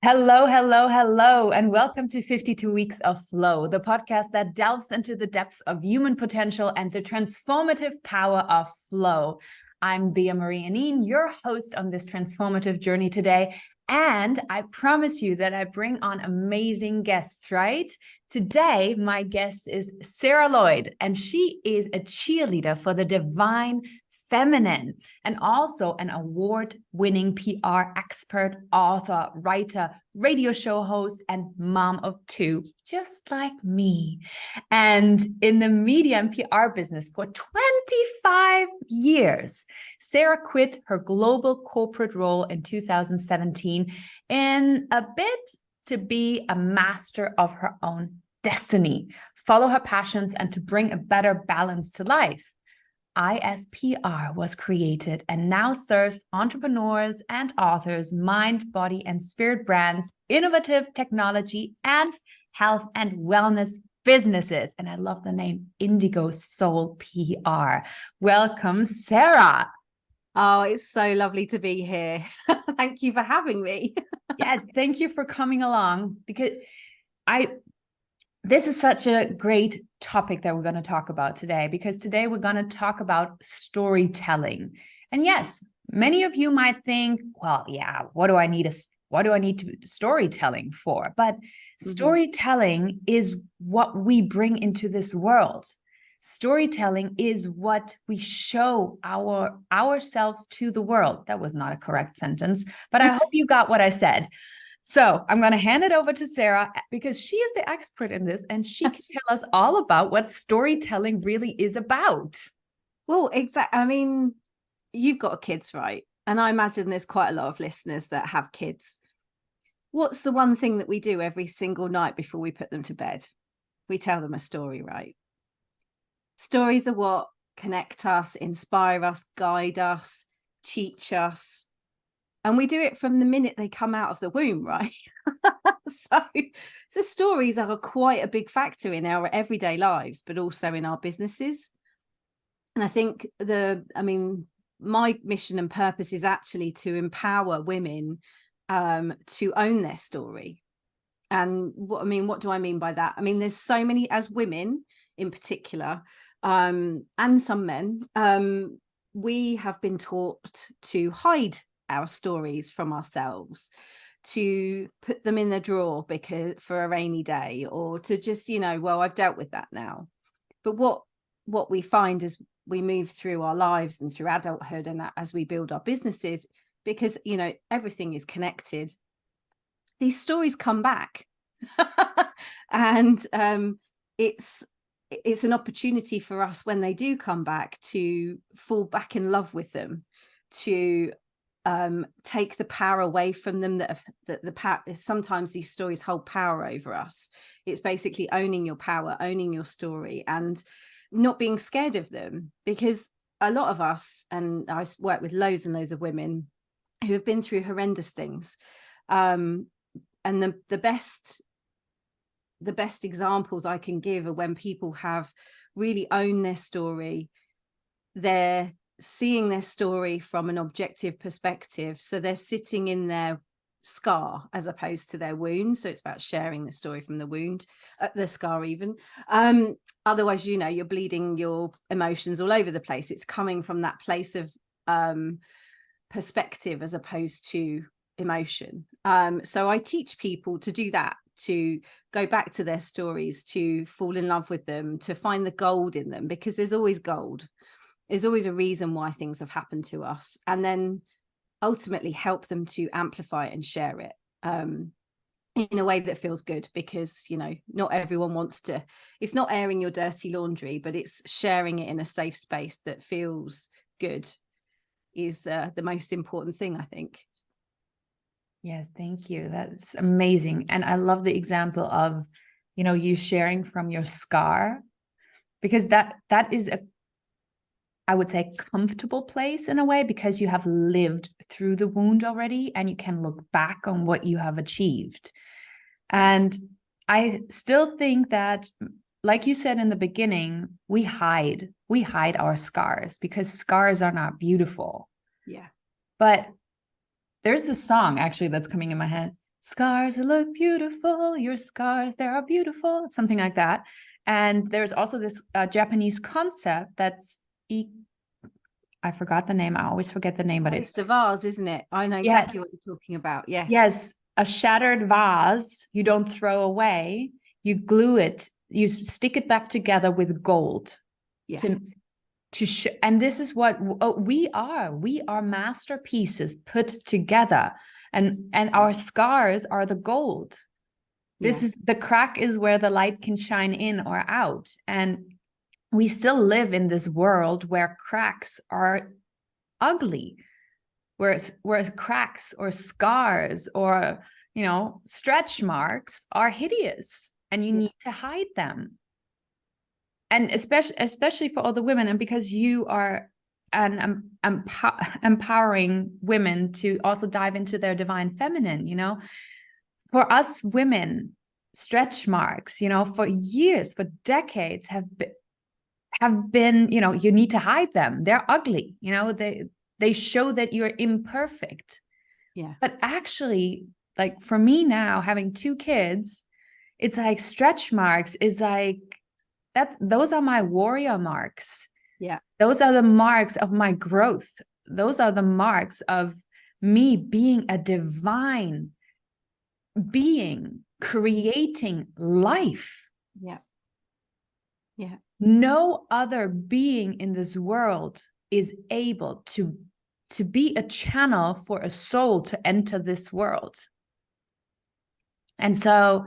Hello, hello, hello, and welcome to 52 Weeks of Flow, the podcast that delves into the depth of human potential and the transformative power of flow. I'm Bea-Marie, your host on this transformative journey today, and I promise you that I bring on amazing guests, right? Today, my guest is Sarah Lloyd, and she is a cheerleader for the divine feminine, and also an award-winning PR expert, author, writer, radio show host, and mom of two, just like me. And in the media and PR business for 25 years, Sarah quit her global corporate role in 2017 in a bid to be a master of her own destiny, follow her passions, and to bring a better balance to life. ISPR was created and now serves entrepreneurs and authors, mind, body, and spirit brands, innovative technology, and health and wellness businesses. And I love the name Indigo Soul PR. Welcome, Sarah. Oh, it's so lovely to be here. Thank you for having me. Yes, thank you for coming along, because this is such a great topic that we're going to talk about today, because today we're going to talk about storytelling. And yes, many of you might think, well, yeah, what do I need storytelling for? But storytelling is what we bring into this world. Storytelling is what we show ourselves to the world. That was not a correct sentence, but I hope you got what I said. So I'm going to hand it over to Sarah, because she is the expert in this, and she can tell us all about what storytelling really is about. Well, exactly. I mean, you've got kids, right? And I imagine there's quite a lot of listeners that have kids. What's the one thing that we do every single night before we put them to bed? We tell them a story, right? Stories are what connect us, inspire us, guide us, teach us. And we do it from the minute they come out of the womb, right? So stories are quite a big factor in our everyday lives, but also in our businesses. And I think my mission and purpose is actually to empower women to own their story. And what do I mean by that? I mean, there's so many, as women in particular, and some men, we have been taught to hide our stories from ourselves, to put them in the drawer for a rainy day, or to just, well, I've dealt with that now. But what we find as we move through our lives and through adulthood, and as we build our businesses, because everything is connected, these stories come back. And it's an opportunity for us, when they do come back, to fall back in love with them, to take the power away from them. Sometimes these stories hold power over us. It's basically owning your power, owning your story, and not being scared of them. Because a lot of us, and I've worked with loads and loads of women who have been through horrendous things, and the best examples I can give are when people have really owned their story. They're seeing their story from an objective perspective, so they're sitting in their scar as opposed to their wound. So it's about sharing the story from the wound, the scar even. Otherwise, you're bleeding your emotions all over the place. It's coming from that place of perspective as opposed to emotion. So I teach people to do that, to go back to their stories, to fall in love with them, to find the gold in them, because there's always gold. There's always a reason why things have happened to us, and then ultimately help them to amplify it and share it in a way that feels good, because not everyone wants to. It's not airing your dirty laundry, but it's sharing it in a safe space that feels good is the most important thing, I think. Yes, thank you. That's amazing. And I love the example of you sharing from your scar, because that is I would say, comfortable place in a way, because you have lived through the wound already and you can look back on what you have achieved. And I still think that, like you said in the beginning, we hide our scars because scars are not beautiful. Yeah. But there's a song actually that's coming in my head. scars look beautiful, your scars, they are beautiful, something like that. And there's also this Japanese concept that's I forgot the name. I always forget the name, but it's the vase, isn't it? I know exactly what you're talking about. Yes, a shattered vase you don't throw away, you glue it, you stick it back together with gold. And this is what we are masterpieces put together, and our scars are the gold. This is the crack, is where the light can shine in or out. And we still live in this world where cracks are ugly, whereas cracks or scars or, you know, stretch marks are hideous, and you need to hide them. And especially for all the women, and because you are empowering women to also dive into their divine feminine, you know, for us women, stretch marks, you know, for years, for decades have been, you know, you need to hide them. They're ugly, you know, they show that you're imperfect. But actually, like for me now, having 2 kids, it's like stretch marks is like, those are my warrior marks. Those are the marks of my growth. Those are the marks of me being a divine being, creating life. No other being in this world is able to be a channel for a soul to enter this world. And so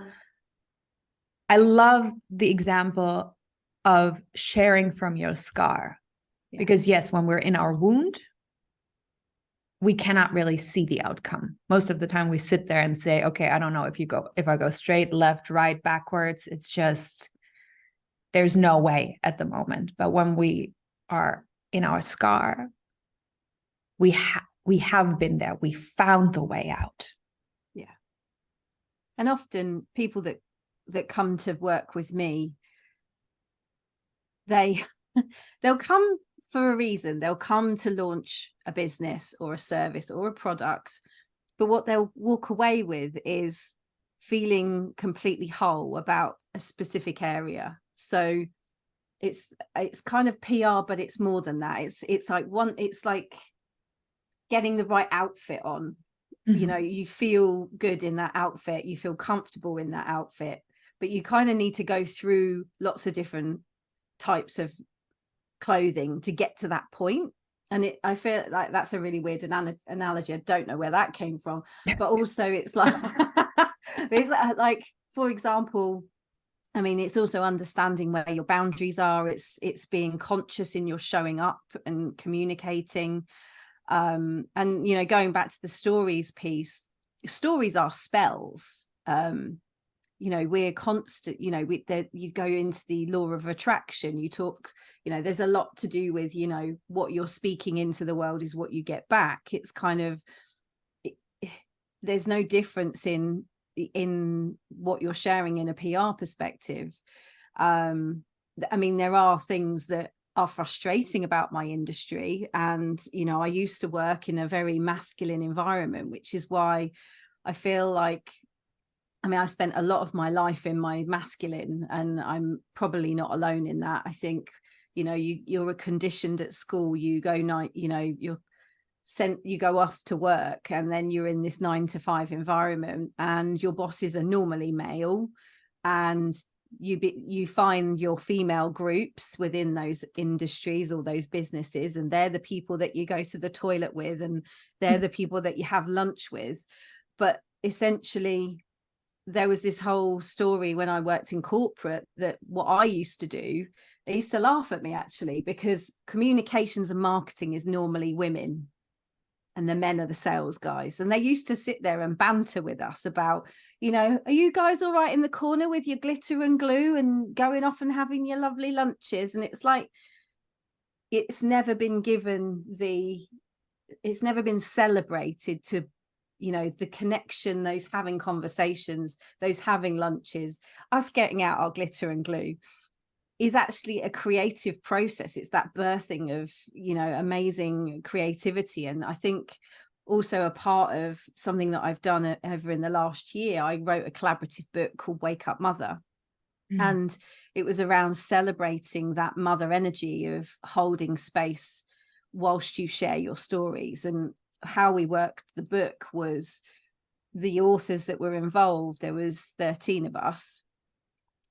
I love the example of sharing from your scar, because yes, when we're in our wound, we cannot really see the outcome. Most of the time we sit there and say, okay, I don't know if I go straight, left, right, backwards. It's just, there's no way at the moment. But when we are in our scar, we have been there. We found the way out. And often people that come to work with me, they'll come for a reason. They'll come to launch a business or a service or a product, but what they'll walk away with is feeling completely whole about a specific area. So it's kind of PR, but it's more than that. It's like getting the right outfit on. You know, you feel good in that outfit, you feel comfortable in that outfit, but you kind of need to go through lots of different types of clothing to get to that point. And I feel like that's a really weird analogy. I don't know where that came from, but also it's like it's like, for example, I mean, it's also understanding where your boundaries are. It's being conscious in your showing up and communicating. And, you know, going back to the stories piece, stories are spells. You know, we're constant, you know, you go into the law of attraction, you talk, you know, there's a lot to do with, you know, what you're speaking into the world is what you get back. It's kind of, there's no difference in what you're sharing in a PR perspective. I mean, there are things that are frustrating about my industry, and you know, I used to work in a very masculine environment, which is why I feel like, I mean, I spent a lot of my life in my masculine, and I'm probably not alone in that. I think, you know, you're conditioned at school, you go night, you know, you go off to work, and then you're in this 9-to-5 environment, and your bosses are normally male, and you find your female groups within those industries or those businesses, and they're the people that you go to the toilet with, and they're the people that you have lunch with. But essentially, there was this whole story when I worked in corporate that what I used to do, they used to laugh at me actually, because communications and marketing is normally women and the men are the sales guys. And they used to sit there and banter with us about, you know, are you guys all right in the corner with your glitter and glue and going off and having your lovely lunches? And it's like, it's never been it's never been celebrated to, you know, the connection, those having conversations, those having lunches, us getting out our glitter and glue is actually a creative process. It's that birthing of, you know, amazing creativity. And I think also a part of something that I've done over in the last year. I wrote a collaborative book called Wake Up Mother. And it was around celebrating that mother energy of holding space whilst you share your stories. And how we worked the book was the authors that were involved, there was 13 of us,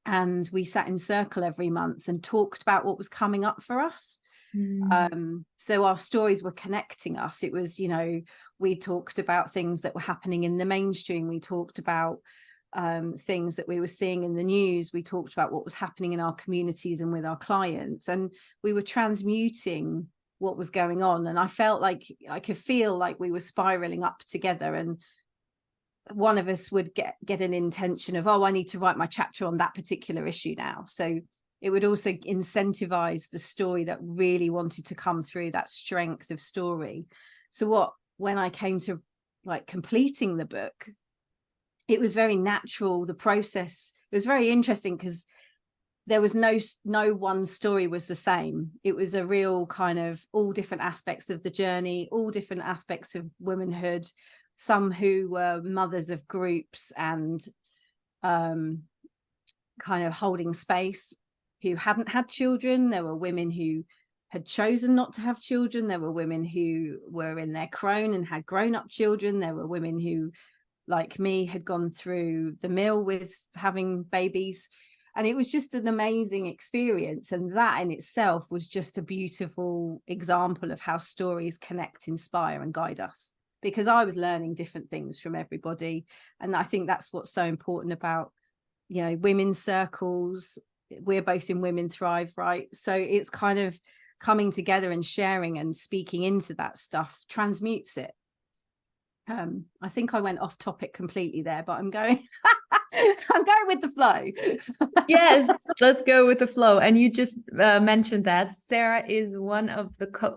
and we sat in circle every month and talked about what was coming up for us. So our stories were connecting us. It was, you know, we talked about things that were happening in the mainstream. We talked about things that we were seeing in the news. We talked about what was happening in our communities and with our clients, and we were transmuting what was going on. And I felt like I could feel like we were spiraling up together, and one of us would get an intention of, oh, I need to write my chapter on that particular issue now. So it would also incentivize the story that really wanted to come through, that strength of story. So when I came to like completing the book, it was very natural. The process, it was very interesting because there was no one story was the same. It was a real kind of all different aspects of the journey, all different aspects of womanhood, some who were mothers of groups and kind of holding space, who hadn't had children. There were women who had chosen not to have children. There were women who were in their crone and had grown-up children. There were women who, like me, had gone through the mill with having babies. And it was just an amazing experience. And that in itself was just a beautiful example of how stories connect, inspire, and guide us. Because I was learning different things from everybody. And I think that's what's so important about, you know, women's circles. We're both in Women Thrive, right? So it's kind of coming together and sharing and speaking into that stuff transmutes it. I think I went off topic completely there, but I'm going with the flow. Yes, let's go with the flow. And you just mentioned that Sarah is one of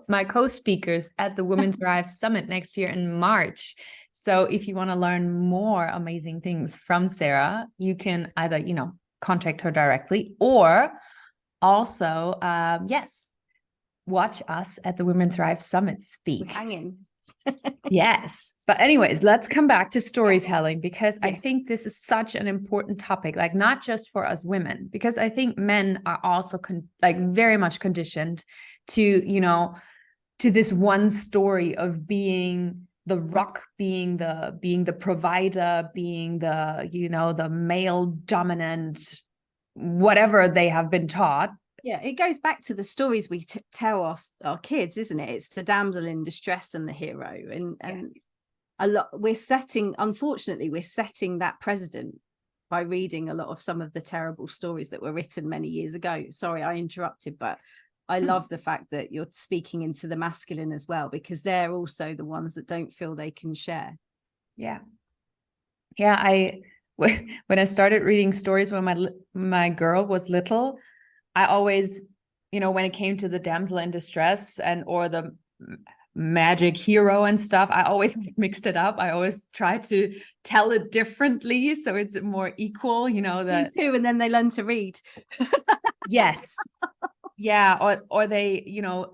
my co-speakers at the Women Thrive Summit next year in March. So if you want to learn more amazing things from Sarah, you can either, you know, contact her directly, or also, yes, watch us at the Women Thrive Summit speak. We're hanging. Yes. But anyways, let's come back to storytelling, because I think this is such an important topic, like not just for us women, because I think men are also very much conditioned to, you know, to this one story of being the rock, being the provider, being the, you know, the male dominant, whatever they have been taught. Yeah, it goes back to the stories we tell our kids, isn't it? It's the damsel in distress and the hero. And Yes. a lot, unfortunately, we're setting that precedent by reading a lot of some of the terrible stories that were written many years ago. Sorry, I interrupted, but I love the fact that you're speaking into the masculine as well, because they're also the ones that don't feel they can share. Yeah. Yeah, when I started reading stories when my girl was little, I always, you know, when it came to the damsel in distress or the magic hero and stuff, I always mixed it up. I always tried to tell it differently so it's more equal, you know. Me too, and then they learn to read. Yes. Yeah, or they, you know,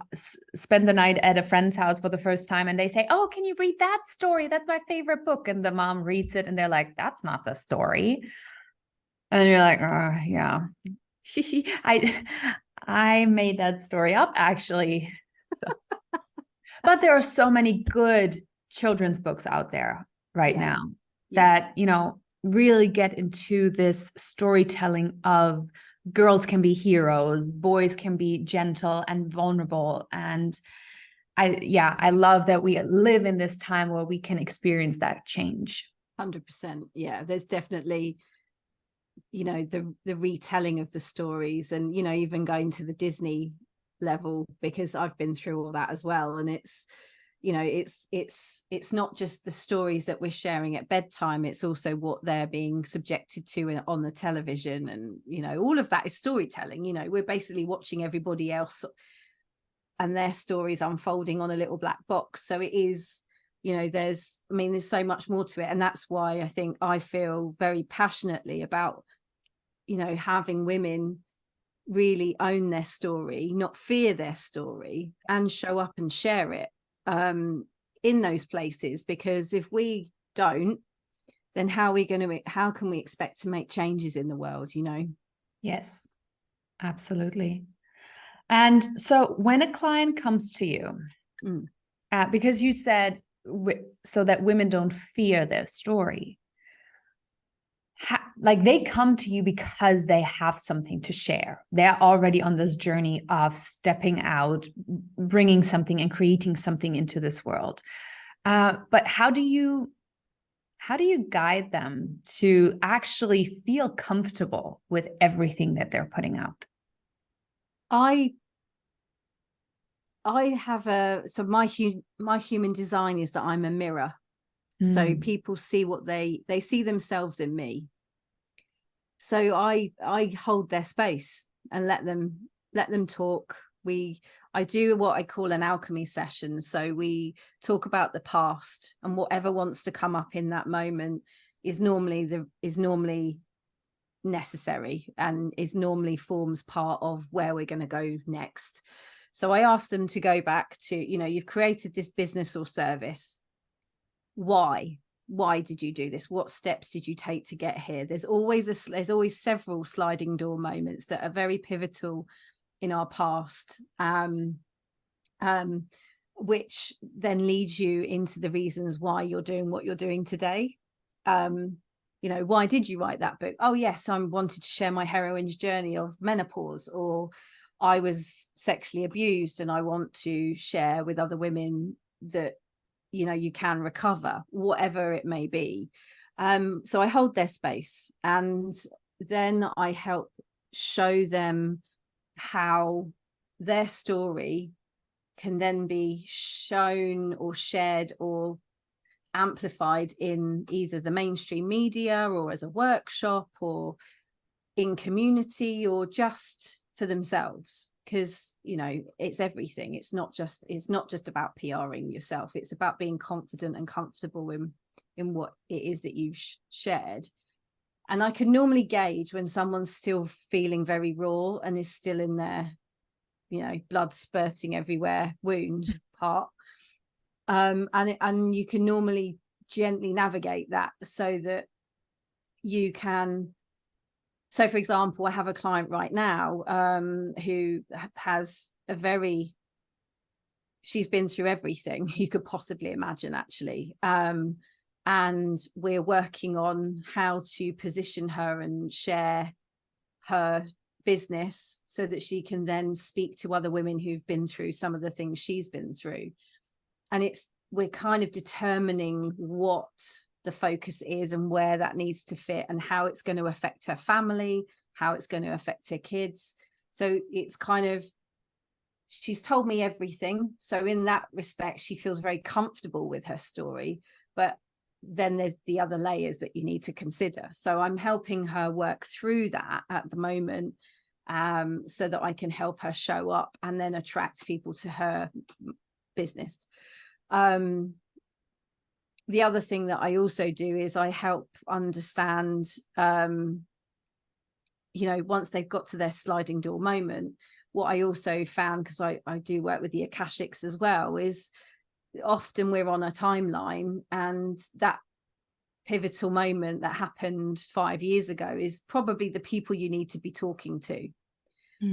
spend the night at a friend's house for the first time and they say, oh, can you read that story? That's my favorite book. And the mom reads it and they're like, that's not the story. And you're like, oh, yeah. I made that story up, actually. So. But there are so many good children's books out there right now that, you know, really get into this storytelling of girls can be heroes, boys can be gentle and vulnerable. And I love that we live in this time where we can experience that change. 100%. Yeah, there's definitely, you know, the retelling of the stories, and, you know, even going to the Disney level, because I've been through all that as well. And it's, you know, it's not just the stories that we're sharing at bedtime, it's also what they're being subjected to on the television. And, you know, all of that is storytelling. You know, we're basically watching everybody else and their stories unfolding on a little black box. So it is, you know, there's so much more to it. And that's why I think I feel very passionately about, you know, having women really own their story, not fear their story, and show up and share it. in those places, because if we don't, then how can we expect to make changes in the world, you know? Yes, absolutely. And so when a client comes to you, because you said so that women don't fear their story, like they come to you because they have something to share. They're already on this journey of stepping out, bringing something and creating something into this world. But how do you guide them to actually feel comfortable with everything that they're putting out? I have my human design is that I'm a mirror. So people see what they see themselves in me. So I hold their space and let them talk. I do what I call an alchemy session. So we talk about the past, and whatever wants to come up in that moment is normally necessary, and is normally forms part of where we're going to go next. So I ask them to go back to, you've created this business or service. Why did you do this? What steps did you take to get here? There's always several sliding door moments that are very pivotal in our past, which then leads you into the reasons why you're doing what you're doing today. Why did you write that book? Oh yes, I wanted to share my heroine's journey of menopause, or I was sexually abused and I want to share with other women that you can recover, whatever it may be. So I hold their space, and then I help show them how their story can then be shown or shared or amplified in either the mainstream media, or as a workshop, or in community, or just for themselves. Because it's everything. It's not just about PRing yourself. It's about being confident and comfortable in what it is that you've shared. And I can normally gauge when someone's still feeling very raw and is still in their blood spurting everywhere wound part, and you can normally gently navigate that so that you can. So, for example, I have a client right now who has she's been through everything you could possibly imagine, actually. And we're working on how to position her and share her business so that she can then speak to other women who've been through some of the things she's been through. And we're kind of determining what the focus is and where that needs to fit, and how it's going to affect her family, how it's going to affect her kids. So it's kind of, she's told me everything. So in that respect, she feels very comfortable with her story. But then there's the other layers that you need to consider. So I'm helping her work through that at the moment, so that I can help her show up and then attract people to her business. The other thing that I also do is I help understand, once they've got to their sliding door moment, what I also found, because I do work with the Akashics as well, is often we're on a timeline, and that pivotal moment that happened 5 years ago is probably the people you need to be talking to.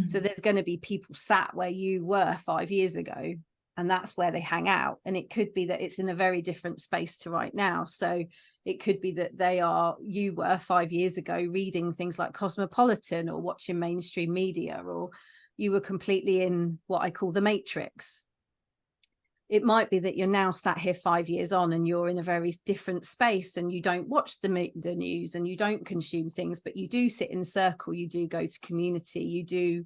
So there's going to be people sat where you were 5 years ago, and that's where they hang out. And it could be that it's in a very different space to right now. So it could be that you were 5 years ago reading things like Cosmopolitan or watching mainstream media, or you were completely in what I call the matrix. It might be that you're now sat here 5 years on and you're in a very different space, and you don't watch the news and you don't consume things, but you do sit in circle, you do go to community, you do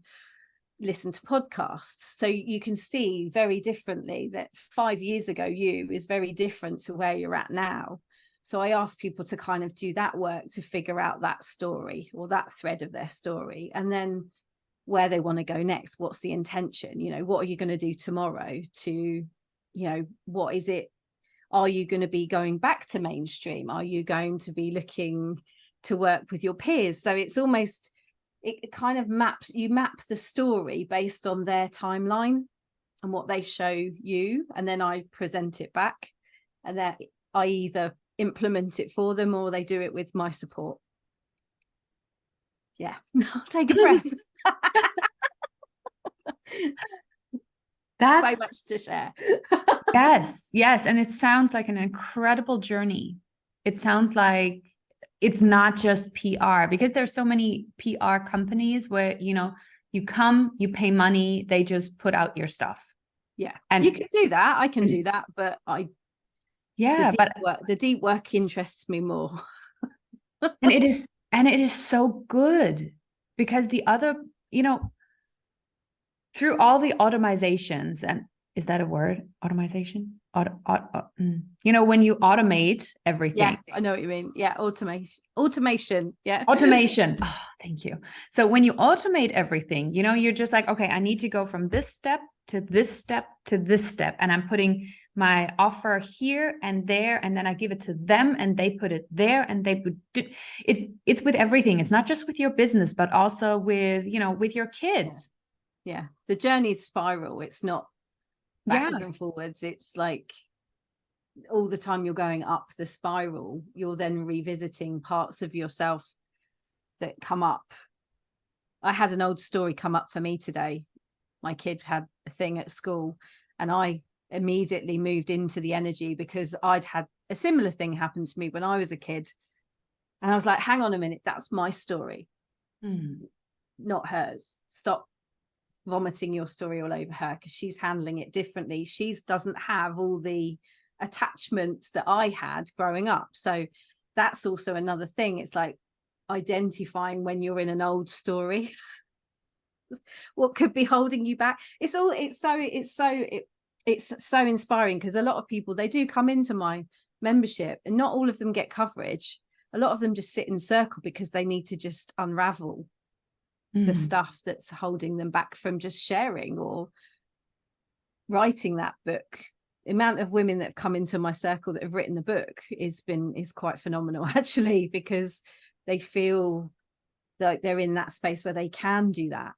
listen to podcasts. So you can see very differently that 5 years ago you is very different to where you're at now. So I ask people to kind of do that work to figure out that story, or that thread of their story, and then where they want to go next. What's the intention? What are you going to do tomorrow to, what is it? Are you going to be going back to mainstream? Are you going to be looking to work with your peers? So it's almost, it kind of map the story based on their timeline and what they show you, and then I present it back. and that I either implement it for them or they do it with my support. Yeah. I'll take a breath. That's so much to share. yes. And it sounds like an incredible journey. It sounds like it's not just PR, because there's so many PR companies where, you know, you come, you pay money, they just put out your stuff. Yeah. And you can do that. I can do that, but the deep work interests me more. and it is so good, because the other, you know, through all the automizations, and is that a word? Automation? You know, when you automate everything. Yeah, I know what you mean. Yeah, automation. Yeah. Automation. Oh, thank you. So when you automate everything, you know, you're just like, okay, I need to go from this step to this step to this step. And I'm putting my offer here and there, and then I give it to them and they put it there, and they put it's with everything. It's not just with your business, but also with, you know, with your kids. Yeah. The journey's spiral. It's not backwards and forwards. It's like all the time you're going up the spiral, you're then revisiting parts of yourself that come up. I had an old story come up for me today. My kid had a thing at school, and I immediately moved into the energy because I'd had a similar thing happen to me when I was a kid. And I was like, hang on a minute, that's my story, not hers. Stop vomiting your story all over her, because she's handling it differently. She doesn't have all the attachments that I had growing up. So that's also another thing. It's like identifying when you're in an old story. What could be holding you back? It's so inspiring, because a lot of people, they do come into my membership and not all of them get coverage. A lot of them just sit in circle because they need to just unravel the stuff that's holding them back from just sharing or writing that book. The amount of women that have come into my circle that have written the book is quite phenomenal, actually, because they feel like they're in that space where they can do that.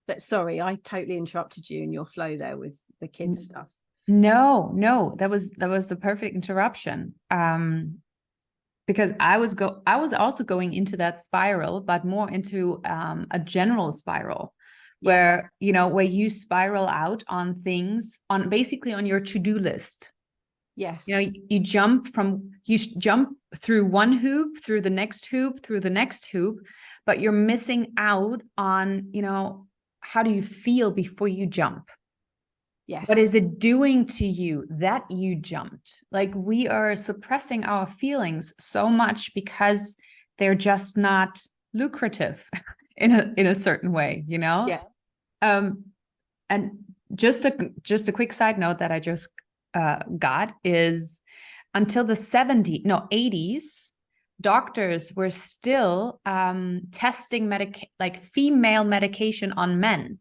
But sorry, I totally interrupted you in your flow there with the kids stuff. No, that was the perfect interruption. Because I was also going into that spiral, but more into a general spiral, where, yes, you know, where you spiral out on things, on basically on your to-do list. Yes. You know, you jump through one hoop, through the next hoop, through the next hoop, but you're missing out on, you know, how do you feel before you jump? Yes. What is it doing to you that you jumped? Like, we are suppressing our feelings so much because they're just not lucrative in a certain way, you know? Yeah. And just a quick side note that I just got is, until the 80s, doctors were still testing female medication on men.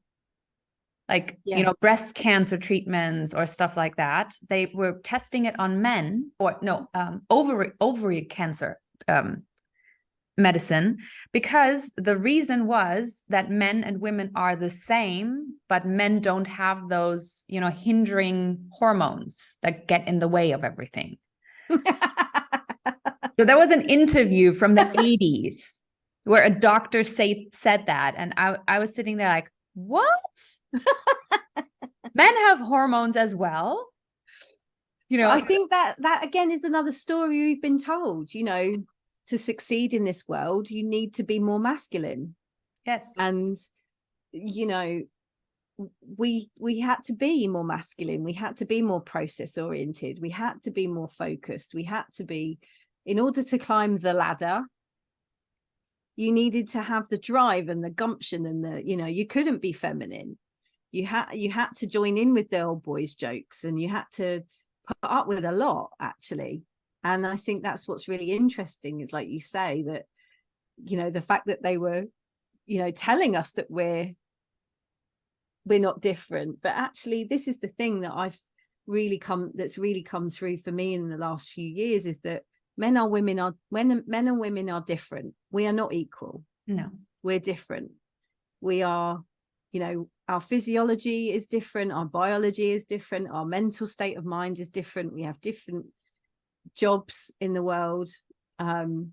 Like, you know, breast cancer treatments or stuff like that. They were testing it on men, or no, ovary cancer medicine, because the reason was that men and women are the same, but men don't have those, you know, hindering hormones that get in the way of everything. So there was an interview from the 80s where a doctor said that, and I was sitting there like, what? Men have hormones as well, you know. I think that again is another story we've been told. You know, to succeed in this world, you need to be more masculine. Yes. And you know, we had to be more masculine. We had to be more process oriented. We had to be more focused. We had to be, in order to climb the ladder, you needed to have the drive and the gumption and the, you know, you couldn't be feminine. You had to join in with the old boys jokes, and you had to put up with a lot, actually. And I think that's what's really interesting, is like you say, that, you know, the fact that they were, you know, telling us that we're not different, but actually this is the thing that that's really come through for me in the last few years, is that men and women are different. We are not equal. No, we're different. We are you know, our physiology is different, our biology is different, our mental state of mind is different, we have different jobs in the world, and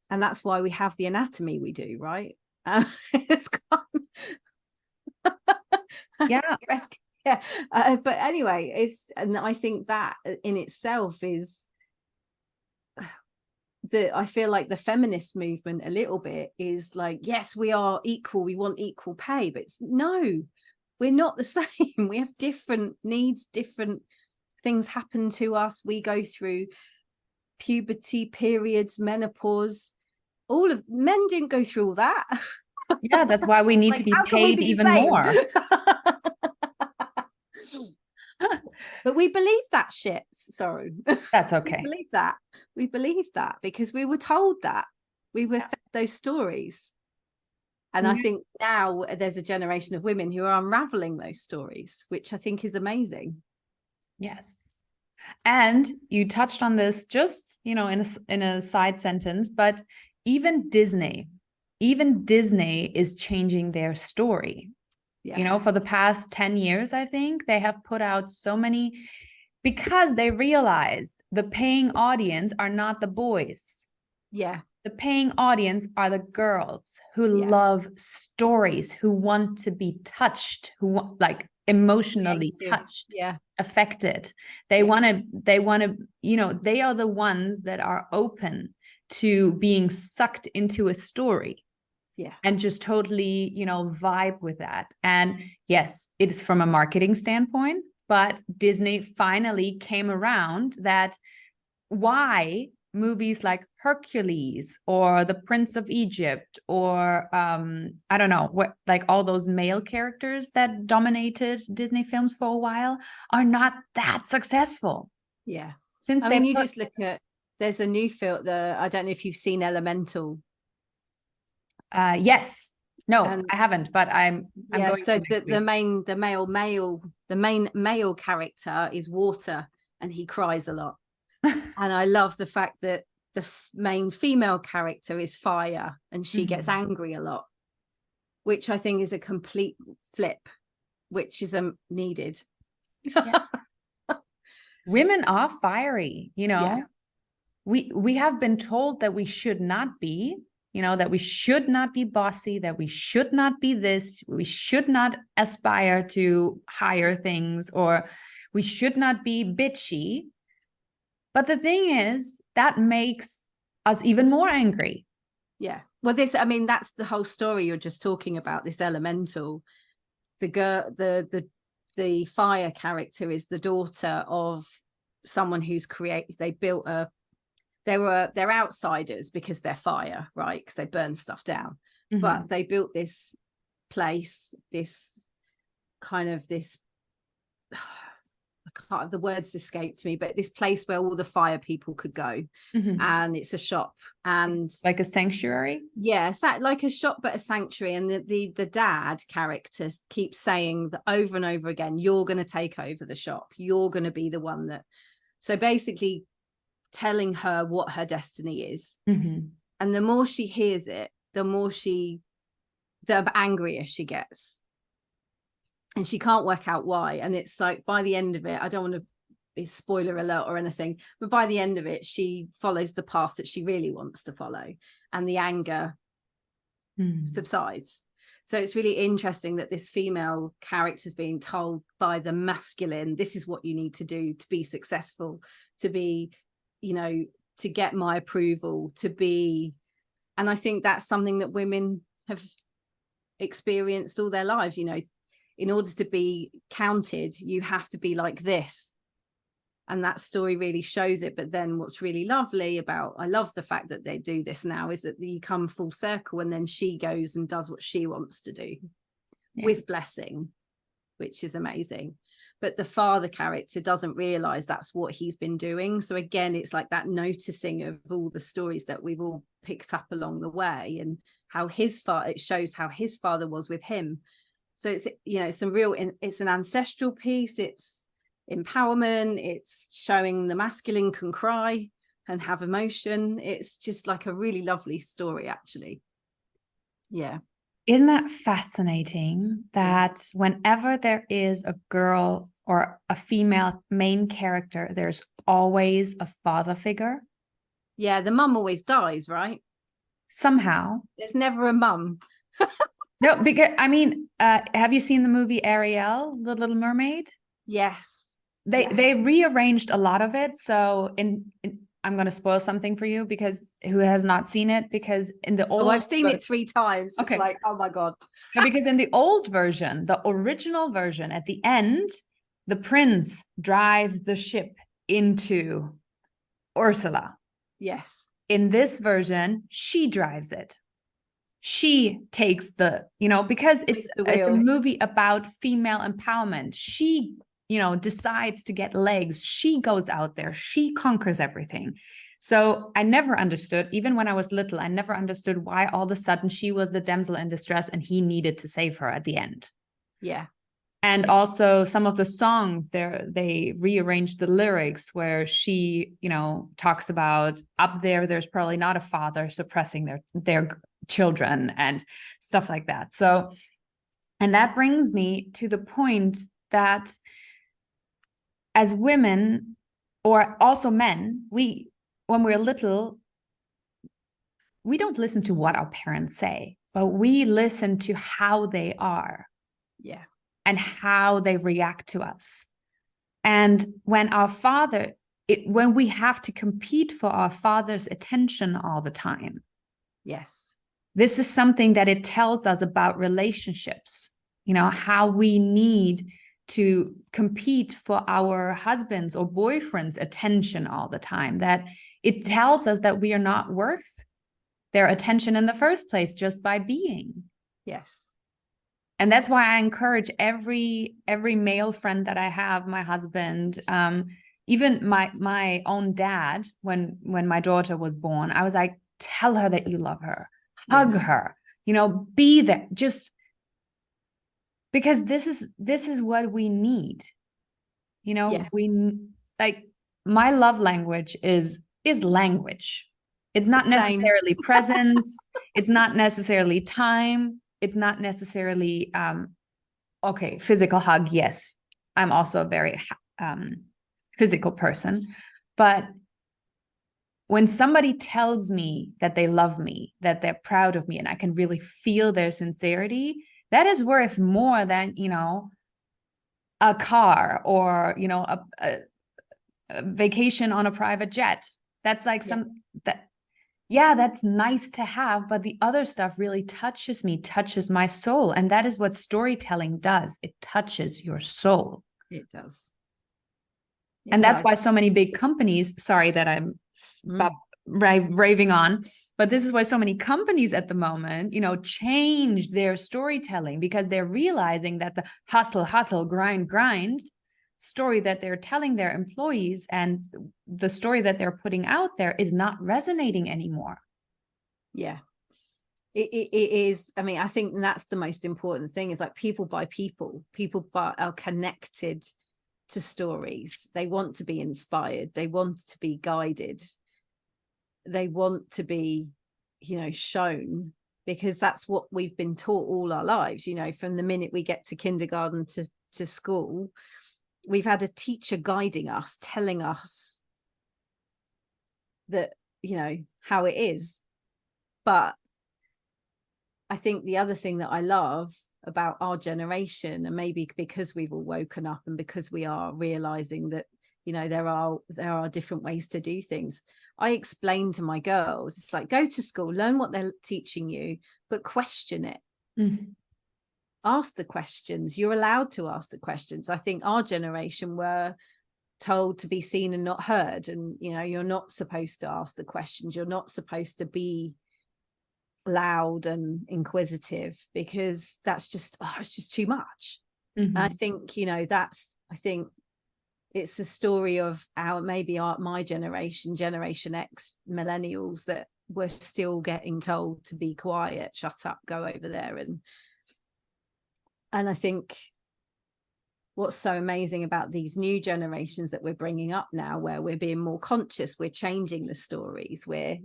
that's why we have the anatomy we do, right? It's Yeah. yeah. But anyway, and I think that in itself is I feel like the feminist movement a little bit is like, yes, we are equal, we want equal pay, but no, we're not the same. We have different needs, different things happen to us. We go through puberty, periods, menopause. All of men didn't go through all that. Yeah, that's why we need like, to be how can we paid be even same? more. But we believe that shit. Sorry. That's okay. We believe that because we were told that. We were fed those stories. And I think now there's a generation of women who are unraveling those stories, which I think is amazing. Yes. And you touched on this just, you know, in a side sentence, but even Disney is changing their story. Yeah. You know, for the past 10 years, I think they have put out so many, because they realized the paying audience are not the boys. Yeah. The paying audience are the girls who love stories, who want to be touched, who want, like, emotionally touched, affected. They want to, you know, they are the ones that are open to being sucked into a story. Yeah. And just totally, you know, vibe with that. And yes, it is from a marketing standpoint, but Disney finally came around that why movies like Hercules or The Prince of Egypt or I don't know, what, like all those male characters that dominated Disney films for a while are not that successful. Yeah. Since I mean, you just look at, there's a new film, I don't know if you've seen Elemental. Yes. No, I haven't, but I'm going so to the main male character is water, and he cries a lot. And I love the fact that the main female character is fire, and she gets angry a lot, which I think is a complete flip, which is needed. Yeah. Women are fiery, you know. Yeah. We have been told that we should not be, you know, that we should not be bossy, that we should not be this, we should not aspire to higher things, or we should not be bitchy. But the thing is, that makes us even more angry. Yeah. Well, I mean, that's the whole story you're just talking about, this Elemental. The girl, the fire character is the daughter of someone who's they're outsiders because they're fire, right? Because they burn stuff down. But they built this place, this the words escaped me, but this place where all the fire people could go. And it's a shop, and like a sanctuary. Yeah, like a shop, but a sanctuary. And the dad character keeps saying that over and over again, you're going to take over the shop, you're going to be the one that, so basically telling her what her destiny is. And the more she hears it, the angrier she gets, and she can't work out why. And it's like, by the end of it, I don't want to be spoiler alert or anything, but by the end of it, she follows the path that she really wants to follow, and the anger subsides. So it's really interesting that this female character is being told by the masculine, this is what you need to do to be successful, to be, you know, to get my approval, to be. And I think that's something that women have experienced all their lives. You know, in order to be counted, you have to be like this. And that story really shows it. But then what's really lovely about, I love the fact that they do this now, is that you come full circle, and then she goes and does what she wants to do with blessing, which is amazing. But the father character doesn't realize that's what he's been doing. So again, it's like that noticing of all the stories that we've all picked up along the way, and how it shows how his father was with him. So it's, you know, it's an ancestral piece. It's empowerment. It's showing the masculine can cry and have emotion. It's just like a really lovely story, actually. Yeah. Isn't that fascinating that whenever there is a girl or a female main character, there's always a father figure? Yeah, the mum always dies, right? Somehow. There's never a mum. No, because I mean, have you seen the movie Ariel, The Little Mermaid? Yes. They rearranged a lot of it. So I'm going to spoil something for you because who has not seen it? Because in the old, I've seen it 3 times. It's okay, like, oh my God. no, because in the old version, the original version, at the end, the prince drives the ship into Ursula. Yes. In this version, she drives it. She takes the, because it's a movie about female empowerment. She, decides to get legs. She goes out there. She conquers everything. So I never understood, even when I was little, I never understood why all of a sudden she was the damsel in distress and he needed to save her at the end. Yeah. And also some of the songs there, they rearranged the lyrics where she, talks about up there's probably not a father suppressing their children and stuff like that. So, and that brings me to the point that as women, or also men, when we're little, we don't listen to what our parents say, but we listen to how they are. Yeah. And how they react to us. And when when we have to compete for our father's attention all the time. Yes. This is something that it tells us about relationships, how we need to compete for our husband's or boyfriend's attention all the time, that it tells us that we are not worth their attention in the first place just by being. Yes. And that's why I encourage every male friend that I have, my husband, even my own dad, when my daughter was born, I was like, tell her that you love her, hug her, be there, just because this is what we need. We like, my love language is language. It's not necessarily presence. It's not necessarily time. It's not necessarily, physical hug. Yes, I'm also a very physical person. But when somebody tells me that they love me, that they're proud of me, and I can really feel their sincerity, that is worth more than, a car or, a vacation on a private jet. That's like that's nice to have, but the other stuff really touches me, touches my soul. And that is what storytelling does. It touches your soul. It does. And that's why so many big companies, sorry that I'm raving on, but this is why so many companies at the moment, change their storytelling, because they're realizing that the hustle, grind story that they're telling their employees and the story that they're putting out there is not resonating anymore. Yeah, it is. I mean, I think that's the most important thing, is like people are connected to stories. They want to be inspired. They want to be guided. They want to be, shown, because that's what we've been taught all our lives, from the minute we get to kindergarten to school. We've had a teacher guiding us, telling us that, how it is. But I think the other thing that I love about our generation, and maybe because we've all woken up and because we are realizing that, there are different ways to do things. I explain to my girls, it's like, go to school, learn what they're teaching you, but question it. Mm-hmm. Ask the questions. You're allowed to ask the questions. I think our generation were told to be seen and not heard. And, you're not supposed to ask the questions. You're not supposed to be loud and inquisitive, because that's just, it's just too much. Mm-hmm. I think, I think it's the story of my generation, Generation X, millennials, that we're still getting told to be quiet, shut up, go over there. And I think what's so amazing about these new generations that we're bringing up now, where we're being more conscious, we're changing the stories, we're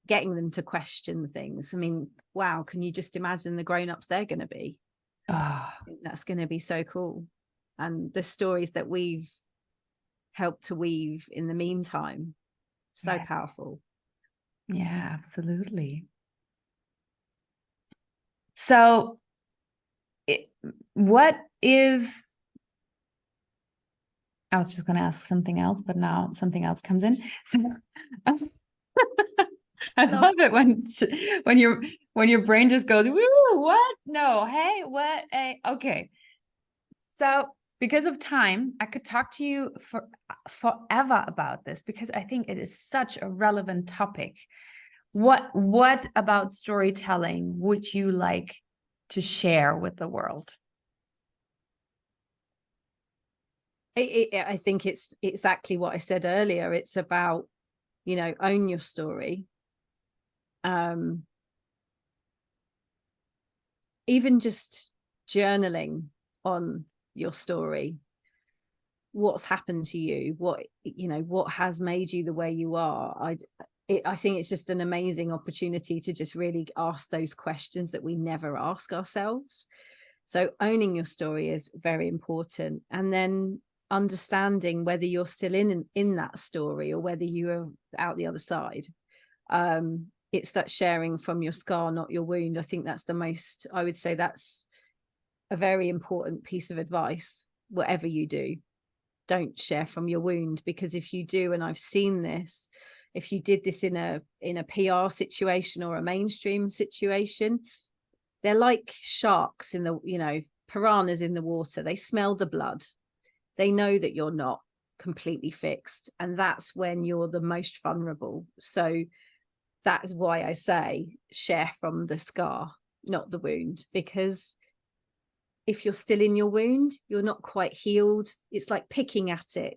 getting them to question things. I mean, wow, can you just imagine the grown-ups they're going to be? Oh. I think that's going to be so cool. And the stories that we've helped to weave in the meantime, so powerful. Yeah, absolutely. So what if, I was just going to ask something else, but now something else comes in. So I love it when your brain just goes, woo, what? No, hey, what? Hey, okay. So because of time, I could talk to you for forever about this, because I think it is such a relevant topic. What about storytelling would you like to share with the world? I think it's exactly what I said earlier. It's about, own your story. Even just journaling on your story, what's happened to you, what has made you the way you are. I think it's just an amazing opportunity to just really ask those questions that we never ask ourselves. So owning your story is very important. And then understanding whether you're still in that story or whether you are out the other side. It's that sharing from your scar, not your wound. I think that's I would say that's a very important piece of advice. Whatever you do, don't share from your wound, because if you do, and I've seen this, if you did this in a PR situation or a mainstream situation, they're like sharks in the, piranhas in the water. They smell the blood. They know that you're not completely fixed. And that's when you're the most vulnerable. So that's why I say share from the scar, not the wound, because if you're still in your wound, you're not quite healed. It's like picking at it,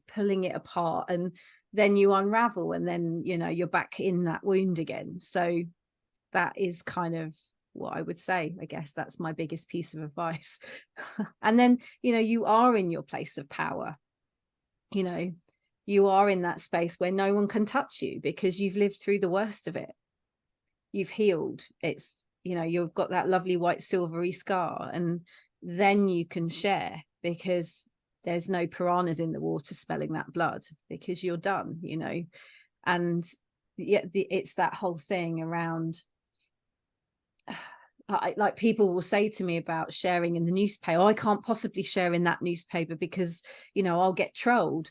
pulling it apart, and then you unravel, and then, you're back in that wound again. So that is kind of what I would say. I guess that's my biggest piece of advice. And then, you are in your place of power. You are in that space where no one can touch you because you've lived through the worst of it. You've healed. It's, you've got that lovely white silvery scar, and then you can share, because there's no piranhas in the water smelling that blood, because you're done, and it's that whole thing around, like people will say to me about sharing in the newspaper, I can't possibly share in that newspaper because, I'll get trolled.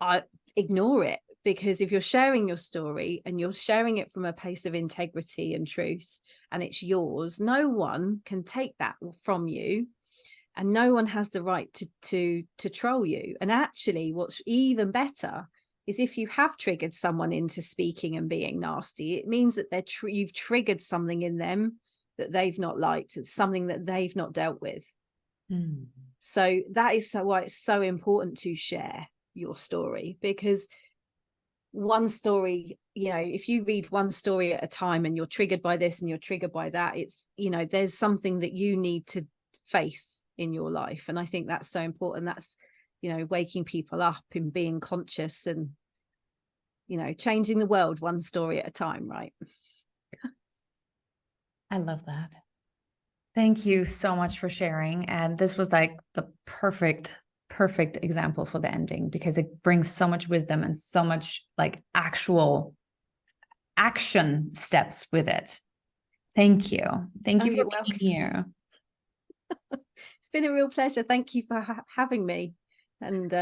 I ignore it, because if you're sharing your story and you're sharing it from a place of integrity and truth, and it's yours, no one can take that from you, and no one has the right to troll you. And actually, what's even better is if you have triggered someone into speaking and being nasty, it means that you've triggered something in them that they've not liked. It's something that they've not dealt with. So that is why it's so important to share your story, because one story, if you read one story at a time and you're triggered by this and you're triggered by that, it's, there's something that you need to face in your life. And I think that's so important. That's, waking people up and being conscious and, changing the world one story at a time, right? I love that. Thank you so much for sharing. And this was like the perfect example for the ending, because it brings so much wisdom and so much like actual action steps with it. Thank you. Thank you for being here. It's been a real pleasure. Thank you for having me. And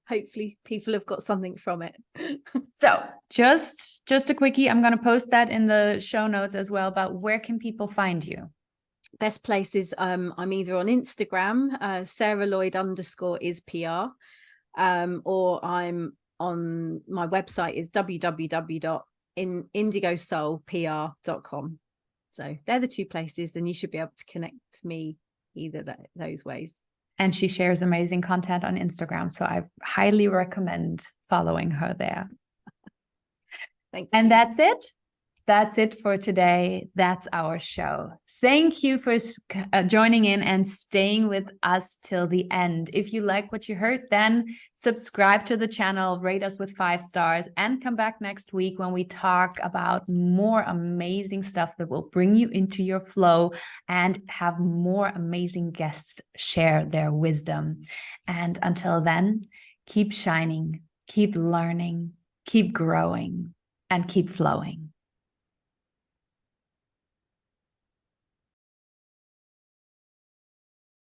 hopefully people have got something from it. So just a quickie, I'm going to post that in the show notes as well, about where can people find you? Best place is I'm either on Instagram, Sarah Lloyd _is PR, or I'm on my website is www.indigosoulpr.com. So they're the two places, and you should be able to connect to me either those ways. And she shares amazing content on Instagram, so I highly recommend following her there. Thank you. And that's it. That's it for today. That's our show. Thank you for joining in and staying with us till the end. If you like what you heard, then subscribe to the channel, rate us with 5 stars, and come back next week when we talk about more amazing stuff that will bring you into your flow and have more amazing guests share their wisdom. And until then, keep shining, keep learning, keep growing, and keep flowing.